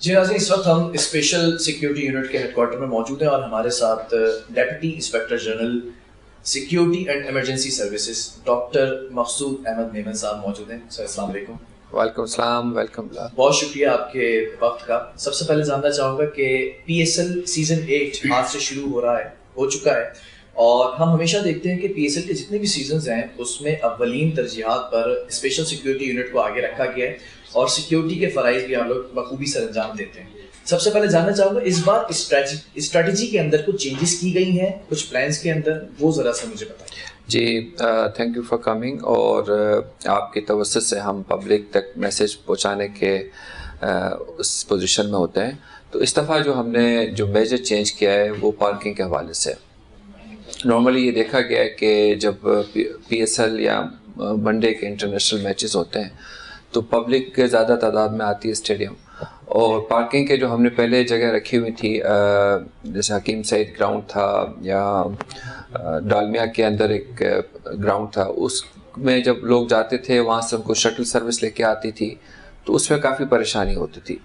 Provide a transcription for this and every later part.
جی ناظرین، اس وقت ہم اسپیشل سیکیورٹی یونٹ کے ہیڈ کوارٹر میں موجود ہیں اور ہمارے ساتھ deputy inspector general security and emergency services doctor Maqsood Ahmed Memon sahib موجود ہیں. سر السلام علیکم. وعلیکم السلام. ویلکم. بہت شکریہ آپ کے وقت کا. سب سے پہلے جاننا چاہوں گا کہ پی ایس ایل سیزن 8 آج سے شروع ہو چکا ہے اور ہم ہمیشہ دیکھتے ہیں کہ پی ایس ایل کے جتنے بھی سیزنز ہیں اس میں اولین ترجیحات پر اسپیشل سیکیورٹی یونٹ کو آگے رکھا گیا ہے اور سیکیورٹی کے فرائض بھی آپ لوگ بخوبی سر انجام دیتے ہیں. سب سے پہلے جاننا چاہوں گا اس بار اسٹریٹجی کے اندر کچھ چینجز کی گئی ہیں کچھ پلانس کے اندر، وہ ذرا سا مجھے بتائیں. جی تھینک یو فار کمنگ. اور آپ کی توسط سے ہم پبلک تک میسیج پہنچانے کے اس پوزیشن میں ہوتے ہیں. تو اس دفعہ جو ہم نے جو میجر چینج کیا ہے وہ پارکنگ کے حوالے سے. نارملی یہ دیکھا گیا ہے کہ جب پی ایس ایل یا ون ڈے کے انٹرنیشنل میچز ہوتے ہیں تو پبلک زیادہ تعداد میں آتی ہے اسٹیڈیم، اور پارکنگ کے جو ہم نے پہلے جگہ رکھی ہوئی تھی جیسے حکیم سعید گراؤنڈ تھا یا ڈالمیا کے اندر ایک گراؤنڈ تھا، اس میں جب لوگ جاتے تھے وہاں سے ان کو شٹل سروس لے کے آتی تھی تو اس میں کافی پریشانی ہوتی تھی.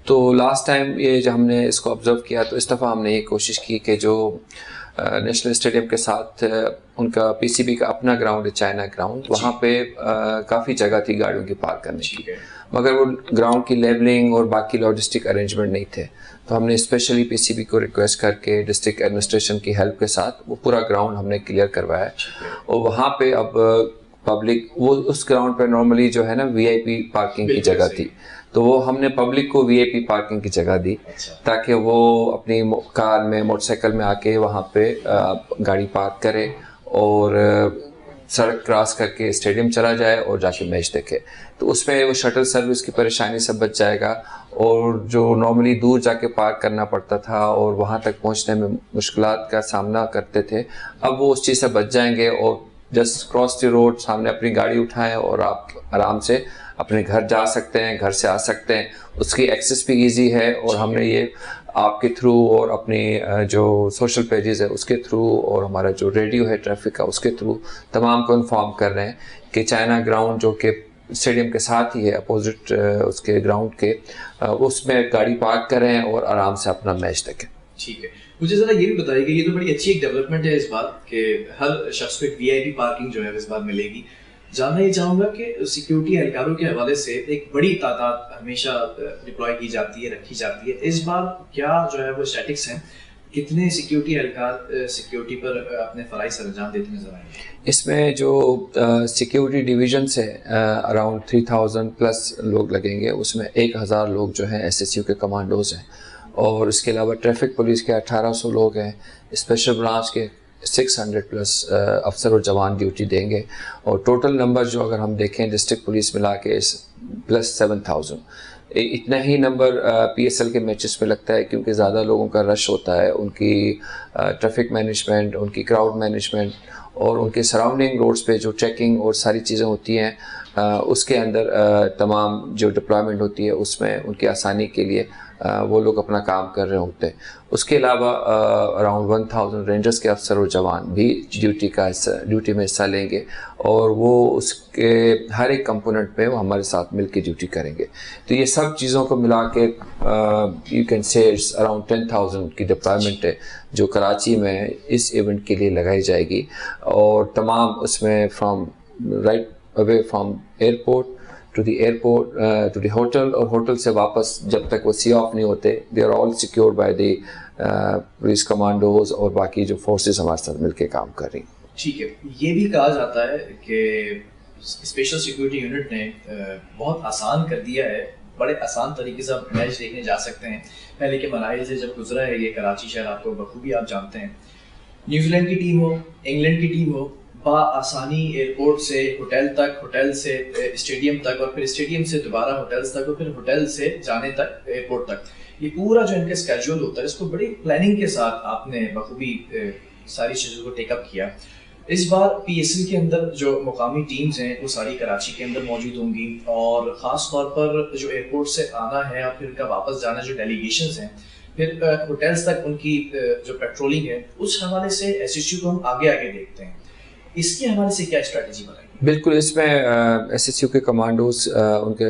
تو لاسٹ ٹائم یہ جو ہم نے اس کو آبزرو کیا تو اس دفعہ ہم نے یہ کوشش کی کہ جو نیشنل اسٹیڈیم کے ساتھ ان کا پی سی بی کا اپنا گراؤنڈ ہے چائنا گراؤنڈ، وہاں پہ کافی جگہ تھی گاڑیوں کی پارک کرنے کی، مگر وہ گراؤنڈ کی لیبلنگ اور باقی لاجسٹک ارینجمنٹ نہیں تھے. تو ہم نے اسپیشلی پی سی بی کو ریکویسٹ کر کے ڈسٹرکٹ ایڈمنسٹریشن کی ہیلپ کے ساتھ وہ پورا گراؤنڈ ہم نے کلیئر کروایا. اور وہاں پہ اب پبلک وہ اس گراؤنڈ پہ نارملی جو ہے نا وی آئی پی پارکنگ کی جگہ تھی، تو وہ ہم نے پبلک کو وی آئی پی پارکنگ کی جگہ دی تاکہ وہ اپنی کار میں موٹر سائیکل میں آ کے وہاں پہ گاڑی پارک کرے اور سڑک کراس کر کے اسٹیڈیم چلا جائے اور جا کے میچ دیکھے. تو اس میں وہ شٹل سروس کی پریشانی سے بچ جائے گا، اور جو نارملی دور جا کے پارک کرنا پڑتا تھا اور وہاں تک پہنچنے میں مشکلات کا سامنا کرتے تھے، اب وہ اس چیز سے بچ جائیں گے اور جسٹ کراس دی روڈ سامنے اپنی گاڑی اٹھائیں اور آپ آرام سے اپنے گھر جا سکتے ہیں، گھر سے آ سکتے ہیں. اس کی ایکسیس بھی ایزی ہے، اور ہم نے یہ آپ کے تھرو اور اپنی جو سوشل پیجز ہے اس کے تھرو اور ہمارا جو ریڈیو ہے ٹریفک کا اس کے تھرو تمام کو انفارم کر رہے ہیں کہ چائنا گراؤنڈ جو کہ اسٹیڈیم کے ساتھ ہی ہے اپوزٹ اس کے گراؤنڈ کے، اس میں گاڑی پارک کریں اور آرام سے اپنا میچ دیکھیں. ٹھیک ہے. مجھے ذرا یہ بھی بتائیے کہ یہ تو بڑی اچھی ایک ڈیولپمنٹ ہے اس بار کہ ہر شخص کو ایک وی آئی پی پارکنگ جو ہے اس بار ملے گی. جاننا یہ چاہوں گا کہ سیکیورٹی اہلکاروں کے حوالے سے ایک بڑی تعداد ہمیشہ ڈپلوائے کی جاتی ہے، رکھی جاتی ہے. اس بار کیا جو ہے وہ اسٹیٹکس ہیں، کتنے سیکیورٹی اہلکار سیکیورٹی پر اپنے فرائض سر انجام دیتے نظر آئیں گے؟ اس میں جو سیکیورٹی ڈویژن سے اراؤنڈ 3000 پلس لوگ لگیں گے. اس میں 1000 لوگ جو ہیں ایس ایس یو کے کمانڈوز ہیں، اور اس کے علاوہ ٹریفک پولیس کے 1800 لوگ ہیں، اسپیشل برانچ کے 600 پلس افسر اور جوان ڈیوٹی دیں گے. اور ٹوٹل نمبر جو اگر ہم دیکھیں ڈسٹرکٹ پولیس ملا کے پلس 7000. اتنا ہی نمبر پی ایس ایل کے میچز میں لگتا ہے کیونکہ زیادہ لوگوں کا رش ہوتا ہے. ان کی ٹریفک مینجمنٹ، ان کی کراؤڈ مینجمنٹ اور ان کے سراؤنڈنگ روڈز پہ جو چیکنگ اور ساری چیزیں ہوتی ہیں اس کے اندر تمام جو ڈپلائمنٹ ہوتی ہے اس میں ان کی آسانی کے لیے وہ لوگ اپنا کام کر رہے ہوتے ہیں. اس کے علاوہ اراؤنڈ 1000 رینجرز کے افسر اور جوان بھی ڈیوٹی میں حصہ لیں گے، اور وہ اس کے ہر ایک کمپوننٹ پہ وہ ہمارے ساتھ مل کے ڈیوٹی کریں گے. تو یہ سب چیزوں کو ملا کے یو کین سے اراؤنڈ 10,000 کی ڈپلائمنٹ ہے جو کراچی میں اس ایونٹ کے لیے لگائی جائے گی. اور تمام اس میں from right away from airport to the airport to the hotel، اور ہوٹل سے واپس جب تک وہ سی آف نہیں ہوتے they are all secured by the police commandos اور باقی جو فورسز ہمارے ساتھ مل کے کام کر رہی ہیں. ٹھیک ہے. یہ بھی کہا جاتا ہے کہ اسپیشل سیکورٹی یونٹ نے بہت آسان کر دیا ہے، بڑے آسان طریقے سے آپ میچ دیکھنے جا سکتے ہیں. پہلے کے مراحل سے جب گزرا ہے یہ کراچی شہر آپ کو بخوبی آپ جانتے ہیں. نیوزی لینڈ کی ٹیم ہو، انگلینڈ کی ٹیم ہو، بآسانی ایئرپورٹ سے ہوٹل تک، ہوٹل سے اسٹیڈیم تک، اور پھر اسٹیڈیم سے دوبارہ ہوٹلز تک، اور پھر ہوٹل سے جانے تک ایئرپورٹ تک، یہ پورا جو ان کا اسکیجول ہوتا ہے اس کو بڑی پلاننگ کے ساتھ آپ نے بخوبی ساری چیزوں کو ٹیک اپ کیا. اس بار پی ایس ایل کے اندر جو مقامی ٹیمز ہیں وہ ساری کراچی کے اندر موجود ہوں گی، اور خاص طور پر جو ایئرپورٹ سے آنا ہے اور پھر ان کا واپس جانا جو ڈیلیگیشنز ہیں، پھر ہوٹلز تک ان کی جو پیٹرولنگ ہے، اس حوالے سے ایس ایس یو کو ہم آگے دیکھتے ہیں. اس کے حوالے سے کیا اسٹریٹجی بنائی؟ بالکل، اس میں ایس ایس یو کے کمانڈوز ان کے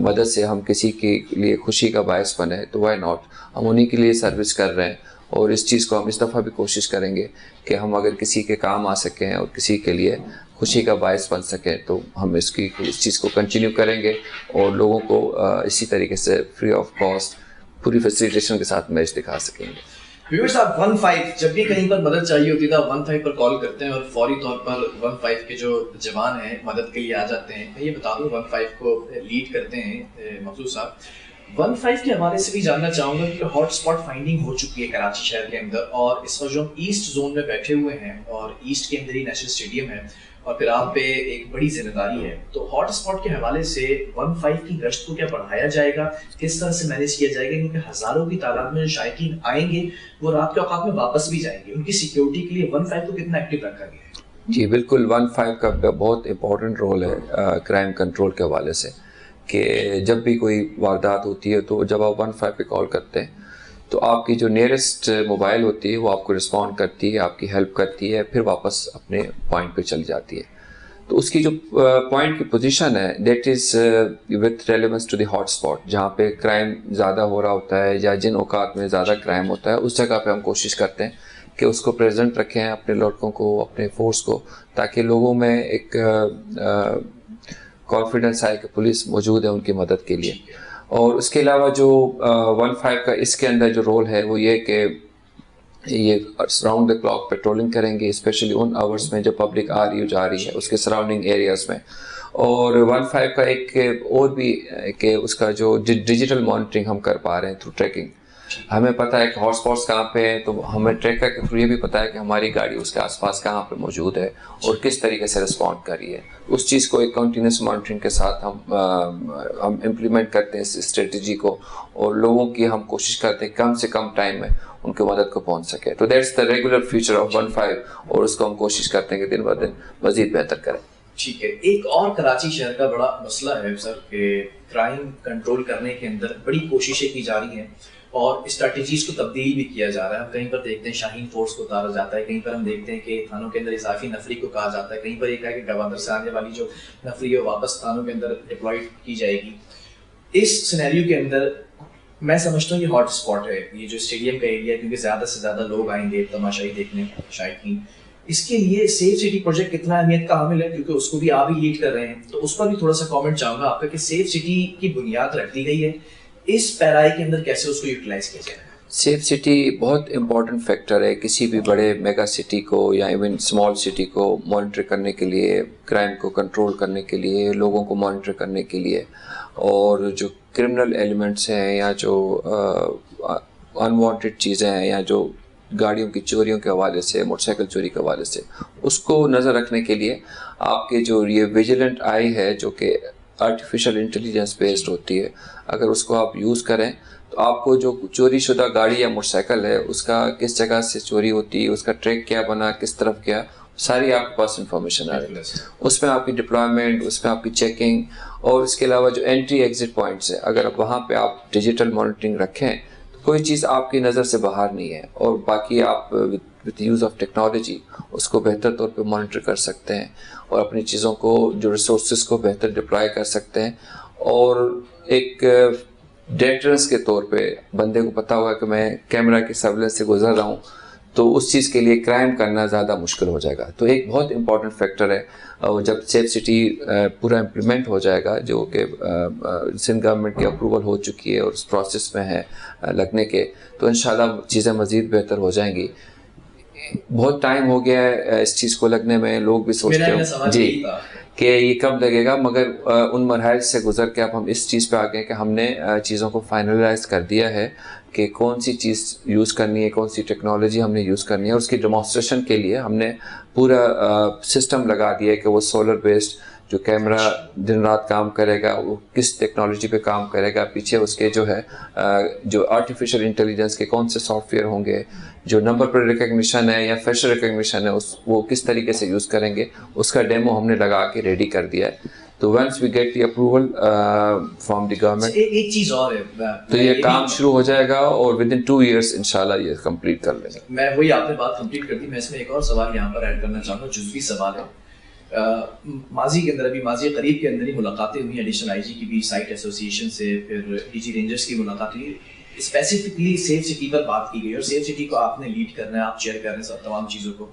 مدد سے ہم کسی کے لیے خوشی کا باعث بنے تو وائی ناٹ، ہم انہی کے لیے سروس کر رہے ہیں، اور اس چیز کو ہم اس دفعہ بھی کوشش کریں گے کہ ہم اگر کسی کے کام آ سکیں اور کسی کے لیے خوشی کا باعث بن سکیں تو ہم اس چیز کو کنٹینیو کریں گے، اور لوگوں کو اسی طریقے سے فری آف کاسٹ پوری فیسیلیٹیشن کے ساتھ میچ دکھا سکیں گے۔ ویورز آپ 15 جب بھی کہیں پر مدد چاہیے ہوتی ہے 15 پر کال کرتے ہیں اور فوری طور پر 15 کے جو جوان ہیں مدد کے لیے آ جاتے ہیں۔ میں یہ بتا دوں 15 کو لیڈ کرتے ہیں مقصود صاحب۔ 15 کے حوالے سے بھی جاننا چاہوں گا کہ ہاٹ اسپاٹ فائنڈنگ ہو چکی ہے کراچی شہر کے اندر، اور اس وقت جو ہم ایسٹ زون میں بیٹھے ہوئے ہیں اور ایسٹ کے اندر ہی نیشنل اسٹیڈیم ہے اور پھر آپ پہ ایک بڑی ذمہ داری ہے، تو ہاٹ اسپاٹ کے حوالے سے 15 کی گشت کو کیا بڑھایا جائے گا، کس طرح سے مینیج کیا جائے گا، کیونکہ ہزاروں کی تعداد میں جو شائقین آئیں گے وہ رات کے اوقات میں واپس بھی جائیں گے، ان کی سیکیورٹی کے لیے 15 کو کتنا ایکٹیو رکھا گیا ہے؟ جی بالکل، 15 کا بہت امپورٹنٹ رول ہے کرائم کنٹرول کے حوالے سے، کہ جب بھی کوئی واردات ہوتی ہے تو جب آپ 15 پہ کال کرتے ہیں تو آپ کی جو نیئرسٹ موبائل ہوتی ہے وہ آپ کو رسپونڈ کرتی ہے، آپ کی ہیلپ کرتی ہے، پھر واپس اپنے پوائنٹ پہ چل جاتی ہے۔ تو اس کی جو پوائنٹ کی پوزیشن ہے that is with relevance to the hot spot, جہاں پہ کرائم زیادہ ہو رہا ہوتا ہے یا جن اوقات میں زیادہ کرائم ہوتا ہے اس جگہ پہ ہم کوشش کرتے ہیں کہ اس کو پریزنٹ رکھیں اپنے لڑکوں کو، اپنے فورس کو، تاکہ لوگوں میں ایک کانفیڈنس آئے کہ پولیس موجود ہے ان کی مدد کے لیے۔ اور اس کے علاوہ جو 15 کا اس کے اندر جو رول ہے وہ یہ کہ یہ راؤنڈ دا کلاک پیٹرولنگ کریں گے، اسپیشلی ان آورس میں جو پبلک آ رہی جا رہی ہے اس کے سراؤنڈنگ ایریاز میں۔ اور 15 کا ایک اور بھی کہ اس کا جو ڈیجیٹل مانیٹرنگ ہم کر پا رہے ہیں تھرو ٹریکنگ، ہمیں پتہ ہے کہ ہاٹ اسپاٹس کہاں پہ ہیں، تو ہمیں ٹریکر کے تھرو یہ بھی پتہ ہے کہ ہماری گاڑی اس کے آس پاس کہاں پہ موجود ہے اور کس طریقے سے رسپونڈ کر رہی ہے۔ اس چیز کو ایک کنٹینیوس مانیٹرنگ کے ساتھ ہم امپلیمنٹ کرتے ہیں اس اسٹریٹجی کو، اور لوگوں کی ہم کوشش کرتے ہیں کم سے کم ٹائم میں ان کی مدد کو پہنچ سکے۔ تو that's the regular feature of 15، اور اس کو ہم کوشش کرتے ہیں کہ دن بہ دن مزید بہتر کریں۔ ٹھیک ہے، ایک اور کراچی شہر کا بڑا مسئلہ ہے سر کہ کرائم کنٹرول کرنے کے اندر بڑی کوششیں کی جا رہی ہیں اور اسٹریٹجیز کو تبدیل بھی کیا جا رہا ہے۔ ہم کہیں پر دیکھتے ہیں شاہین فورس کو اتارا جاتا ہے، کہیں پر ہم دیکھتے ہیں کہ تھانوں کے اندر اضافی نفری کو کہا جاتا ہے، کہیں پر یہ کہا کہ گوادر سے آنے والی جو نفری ہے واپس تھانوں کے اندر ڈپلوائڈ کی جائے گی۔ اس سینیریو کے اندر میں سمجھتا ہوں یہ ہاٹ اسپاٹ ہے یہ جو اسٹیڈیم کا ایریا ہے، کیونکہ زیادہ سے زیادہ لوگ آئیں گے تماشائی دیکھنے، شائقین۔ اس کے لیے سیف سٹی پروجیکٹ کتنا اہمیت کا حامل ہے، کیونکہ اس کو بھی آپ ہی لیڈ کر رہے ہیں، تو اس پر بھی تھوڑا سا کامنٹ چاہوں گا آپ کا کہ سیف سٹی کی بنیاد رکھ دی گئی ہے، اس پیرائی کے اندر کیسے اس کو یوٹیلائز کیا جائے؟ سیف سٹی بہت امپورٹنٹ فیکٹر ہے کسی بھی بڑے میگا سٹی کو یا ایون اسمال سٹی کو مانیٹر کرنے کے لیے، کرائم کو کنٹرول کرنے کے لیے، لوگوں کو مانیٹر کرنے کے لیے، اور جو کرمنل ایلیمنٹس ہیں یا جو انوانٹیڈ چیزیں ہیں یا جو گاڑیوں کی چوریوں کے حوالے سے، موٹر سائیکل چوری کے حوالے سے، اس کو نظر رکھنے کے لیے آپ کے جو یہ ویجیلنٹ آئی ہے جو کہ آرٹیفیشیل انٹیلیجنس بیسڈ ہوتی ہے، اگر اس کو آپ یوز کریں تو آپ کو جو چوری شدہ گاڑی یا موٹر سائیکل ہے اس کا کس جگہ سے چوری ہوتی ہے، اس کا ٹریک کیا بنا، کس طرف گیا، ساری آپ کے پاس انفارمیشن آ رہی ہے۔ اس میں آپ کی ڈپلائمنٹ، اس میں آپ کی چیکنگ، اور اس کے علاوہ جو انٹری ایگزٹ پوائنٹس ہیں اگر وہاں پہ آپ ڈیجیٹل مانیٹرنگ رکھیں تو کوئی چیز آپ کی نظر سے باہر نہیں ہے، اور باقی آپ وتھ یوز آف ٹیکنالوجی اس کو بہتر طور پہ مانیٹر کر سکتے ہیں اور اپنی چیزوں کو جو ریسورسز کو بہتر ڈپلوائے کر سکتے ہیں۔ اور ایک ڈیٹرنس کے طور پہ بندے کو پتہ ہوا کہ میں کیمرہ کی سرویلنس سے گزر رہا ہوں تو اس چیز کے لیے کرائم کرنا زیادہ مشکل ہو جائے گا۔ تو ایک بہت امپورٹنٹ فیکٹر ہے، اور جب سیف سٹی پورا امپلیمنٹ ہو جائے گا، جو کہ سندھ گورنمنٹ کی اپروول ہو چکی ہے اور اس پروسیس میں ہے لگنے کے، تو انشاءاللہ چیزیں مزید بہتر ہو جائیں گی۔ بہت ٹائم ہو گیا ہے اس چیز کو لگنے میں، لوگ بھی سوچتے ہیں جی کہ یہ کب لگے گا، مگر ان مراحل سے گزر کے اب ہم اس چیز پہ آ گئے کہ ہم نے چیزوں کو فائنلائز کر دیا ہے کہ کون سی چیز یوز کرنی ہے، کون سی ٹیکنالوجی ہم نے یوز کرنی ہے، اور اس کی ڈیمانسٹریشن کے لیے ہم نے پورا سسٹم لگا دیا ہے کہ وہ سولر بیسڈ جو کیمرہ دن رات کام کرے گا، وہ کس ٹیکنالوجی پہ کام کرے گا، پیچھے اس کے جو ہے جو آرٹیفیشیل انٹیلیجنس کے کون سے سافٹ ویئر ہوں گے، جو نمبر پر ریکگنیشن ہے یا فیشل ریکگنیشن ہے وہ کس طریقے سے یوز کریں گے، اس کا ڈیمو ہم نے لگا کے ریڈی کر دیا ہے۔ تو once we get the approval from the government, ایک چیز اور ہے تو یہ کام شروع ہو جائے گا اور ود ان 2 years انشاءاللہ یہ کمپلیٹ کر لیں گے۔ میں وہی آپ نے بات کمپلیٹ کر دی، میں اس میں ایک اور سوال یہاں پر ایڈ کرنا چاہوں گا، جزوی سوال ہے۔ ماضی کے اندر ابھی ماضی قریب کے اندر ہی ملاقاتیں ہوئی ایڈیشنل آئی جی کی بھی سائٹ ایسوسیشن سے, پھر ڈی جی رینجرس کی ملاقات ہوئی, اسپیسیفکلی سیف سٹی پر بات کی گئی, اور سیف سٹی کو آپ نے لیڈ کرنا ہے, آپ چیئر کر رہے ہیں سب تمام چیزوں کو.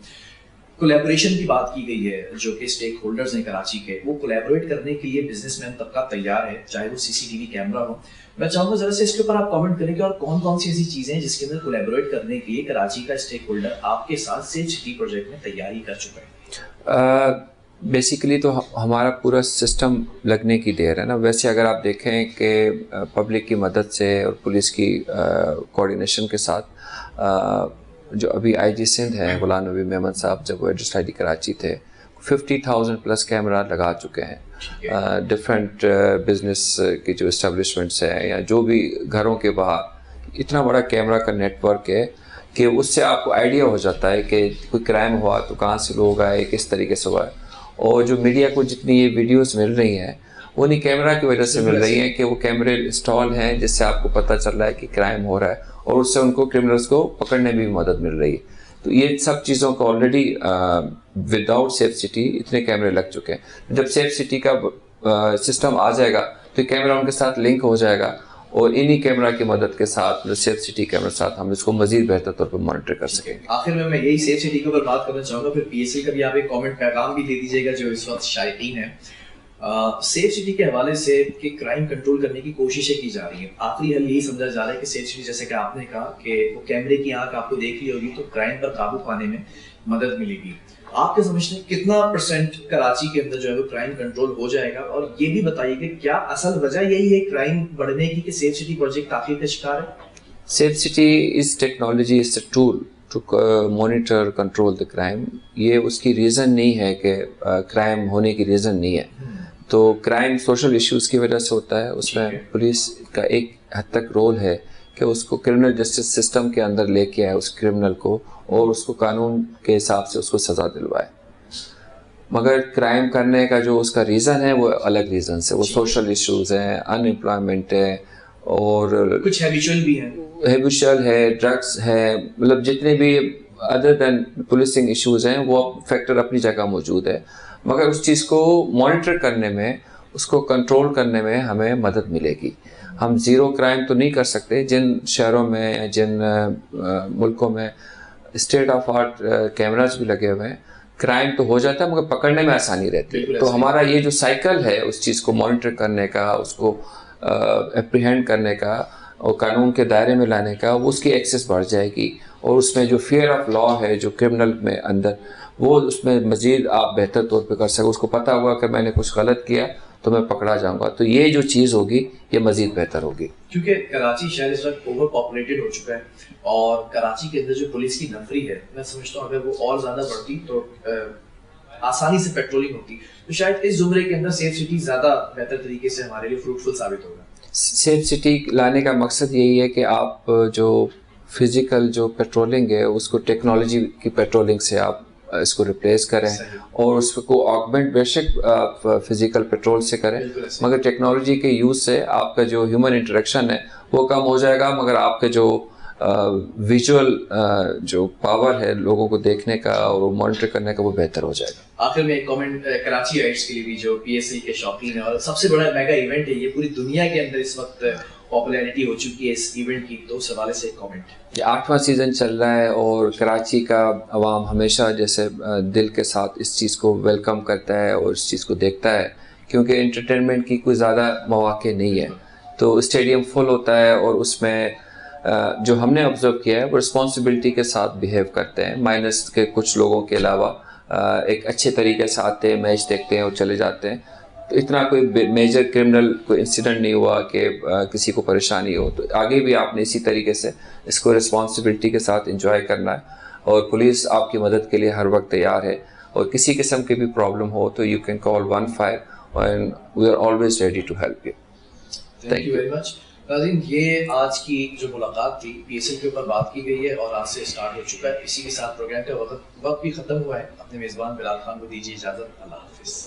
کولیبوریشن کی بات کی گئی ہے, جو کہ اسٹیک ہولڈرز ہیں کراچی کے, وہ کولیبوریٹ کرنے کے لیے بزنس مین طبقہ تیار ہے, چاہے وہ سی سی ٹی وی کیمرہ ہو. میں چاہوں گا ذرا سے اس کے اوپر آپ کامنٹ کریں کہ اور کون کون سی ایسی چیزیں ہیں جس کے اندر کولیبوریٹ کرنے کے لیے کراچی کا اسٹیک ہولڈر آپ کے ساتھ سیف سٹی پروجیکٹ میں تیاری کر چکا ہے. بیسیکلی تو ہمارا پورا سسٹم لگنے کی دیر ہے نا. ویسے اگر آپ دیکھیں کہ پبلک کی مدد سے اور پولیس کی کوآرڈینیشن کے ساتھ جو ابھی آئی جی سندھ ہیں غلام نبی میمن صاحب, جب وہ ایڈجسٹر آئی ڈی کراچی تھے, 50,000 پلس کیمرہ لگا چکے ہیں. ڈفرینٹ بزنس کی جو اسٹیبلشمنٹس ہیں یا جو بھی گھروں کے باہر اتنا بڑا کیمرہ کا نیٹ ورک ہے کہ اس سے آپ کو آئیڈیا ہو جاتا ہے کہ کوئی کرائم ہوا تو کہاں سے لوگ آئے, کس طریقے سے ہوا ہے. اور جو میڈیا کو جتنی یہ ویڈیوز مل رہی ہیں وہ انہیں کیمرہ کی وجہ سے مل رہی ہیں کہ وہ کیمرے انسٹال ہیں جس سے آپ کو پتہ چل رہا ہے کہ کرائم ہو رہا ہے, اور اس سے ان کو کرمنلز کو پکڑنے میں بھی مدد مل رہی ہے. تو یہ سب چیزوں کو already without safe city اتنے کیمرے لگ چکے ہیں. جب سیف سٹی کا سسٹم آ جائے گا تو کیمرہ ان کے ساتھ لنک ہو جائے گا, اور انہی کیمرہ کی مدد کے ساتھ سیف سٹی کیمرے کے ساتھ ہم اس کو مزید بہتر طور پر مانیٹر کر سکیں گے. آخر میں یہی سیف سٹی کے اوپر بات کرنا چاہوں گا, پھر پی ایس ایل کا بھی آپ ایک کامنٹ پیغام بھی دے دیجیے گا جو اس وقت شائقین ہیں. سیف سٹی کے حوالے سے کہ کرائم کنٹرول کرنے کی کوششیں کی جا رہی ہیں, آخری حل یہی سمجھا جا رہا ہے کہ سیف سٹی جیسے کہ آپ نے کہا کہ وہ کیمرے کی آنکھ آپ کو دیکھ لی ہوگی تو کرائم پر قابو پانے میں مدد ملے گی. آپ کے سمجھتے ہیں کتنا پرسنٹ کراچی کے اندر جو ہے وہ کرائم کنٹرول ہو جائے گا, اور یہ بھی بتائیے کہ کیا اصل وجہ یہی ہے کرائم بڑھنے کی کہ سیف سٹی پروجیکٹ تاخیر کا شکار ہے؟ Safe city is technology, is a tool to monitor control the crime. یہ اس کی ریزن نہیں ہے کہ کرائم ہونے کی ریزن نہیں ہے. تو کرائم سوشل ایشوز کی وجہ سے ہوتا ہے, اس میں پولیس کا ایک حد تک رول ہے کہ اس کو کرمنل جسٹس سسٹم کے اندر لے کے آئے اس کرمنل کو, اور اس کو قانون کے حساب سے اس کو سزا دلوائے. مگر کرائم کرنے کا جو اس کا ریزن ہے وہ الگ ریزنس ہے, وہ سوشل ایشوز ہیں, ان امپلائمنٹ ہے, اور کچھ ہیبیچول بھی ہیں, ہیبیچول ہے, ڈرگس ہے, مطلب جتنے بھی ادر دین پولیسنگ ایشوز ہیں وہ فیکٹر اپنی جگہ موجود ہے. مگر اس چیز کو مانیٹر کرنے میں, اس کو کنٹرول کرنے میں ہمیں مدد ملے گی. ہم زیرو کرائم تو نہیں کر سکتے. جن شہروں میں, جن ملکوں میں اسٹیٹ آف آرٹ کیمراز بھی لگے ہوئے ہیں, کرائم تو ہو جاتا ہے مگر پکڑنے میں آسانی رہتی ہے. تو ہمارا یہ جو سائیکل ہے اس چیز کو مانیٹر کرنے کا, اس کو اپریہینڈ کرنے کا اور قانون کے دائرے میں لانے کا, وہ اس کی ایکسیس بڑھ جائے گی. اور اس میں جو فیئر آف لا ہے جو کرمنل میں اندر, وہ اس میں مزید آپ بہتر طور پہ کر سکیں. اس کو پتہ ہوگا کہ میں نے کچھ غلط کیا تو میں پکڑا جاؤں گا. تو یہ جو چیز ہوگی یہ مزید بہتر ہوگی. کیونکہ کراچی شہر اس وقت اوور پاپولیٹڈ ہو چکا ہے, اور کراچی کے اندر جو پولیس کی نفری ہے, میں سمجھتا ہوں اگر وہ اور زیادہ بڑھتی تو آسانی سے پیٹرولنگ ہوتی, تو شاید اس زمرے کے اندر سیف سٹی زیادہ بہتر طریقے سے ہمارے لیے فروٹفل ثابت ہوگا. سیف سٹی لانے کا مقصد یہی ہے کہ آپ جو فزیکل جو پیٹرولنگ ہے اس کو ٹیکنالوجی کی پیٹرولنگ سے آپ اس کو ریپلیس کریں, اور اس کو آگمنٹ بے شک فزیکل پیٹرول سے کریں, مگر ٹیکنالوجی کے یوز سے آپ کا جو ہیومن انٹریکشن ہے وہ کم ہو جائے گا, مگر آپ کے جو ویژول جو پاور ہے لوگوں کو دیکھنے کا اور مانیٹر کرنے کا وہ بہتر ہو جائے گا. آخر میں ایک کامنٹ کراچی رائٹس کے لیے بھی, جو پی ایس ایل کے شوقین ہیں اور سب سے بڑا میگا ایونٹ ہے یہ, پوری دنیا کے اندر اس وقت پاپولیرٹی ہو چکی ہے اس ایونٹ کی, تو اس حوالے سے ایک کامنٹ. یہ 8واں سیزن چل رہا ہے اور کراچی کا عوام ہمیشہ جیسے دل کے ساتھ اس چیز کو ویلکم کرتا ہے اور اس چیز کو دیکھتا ہے, کیونکہ انٹرٹینمنٹ کی کوئی زیادہ مواقع نہیں ہے. تو اسٹیڈیم فل ہوتا ہے, اور اس میں جو ہم نے آبزرو کیا ہے وہ رسپانسبلٹی کے ساتھ بیہیو کرتے ہیں, مائنس کے کچھ لوگوں کے علاوہ ایک اچھے طریقے سے آتے ہیں, میچ دیکھتے ہیں اور چلے جاتے ہیں. تو اتنا کوئی میجر کرمنل کوئی انسیڈنٹ نہیں ہوا کہ کسی کو پریشانی ہو. تو آگے بھی آپ نے اسی طریقے سے اس کو رسپانسبلٹی کے ساتھ انجوائے کرنا ہے, اور پولیس آپ کی مدد کے لیے ہر وقت تیار ہے. اور کسی قسم کی بھی پرابلم ہو تو you can call 15 and we are always ready to help you. Thank you very much. ناظرین, یہ آج کی جو ملاقات تھی پی ایس ایل کے اوپر بات کی گئی ہے اور آج سے اسٹارٹ ہو چکا ہے. اسی کے ساتھ پروگرام کا وقت بھی ختم ہوا ہے. اپنے میزبان بلال خان کو دیجیے اجازت. اللہ حافظ.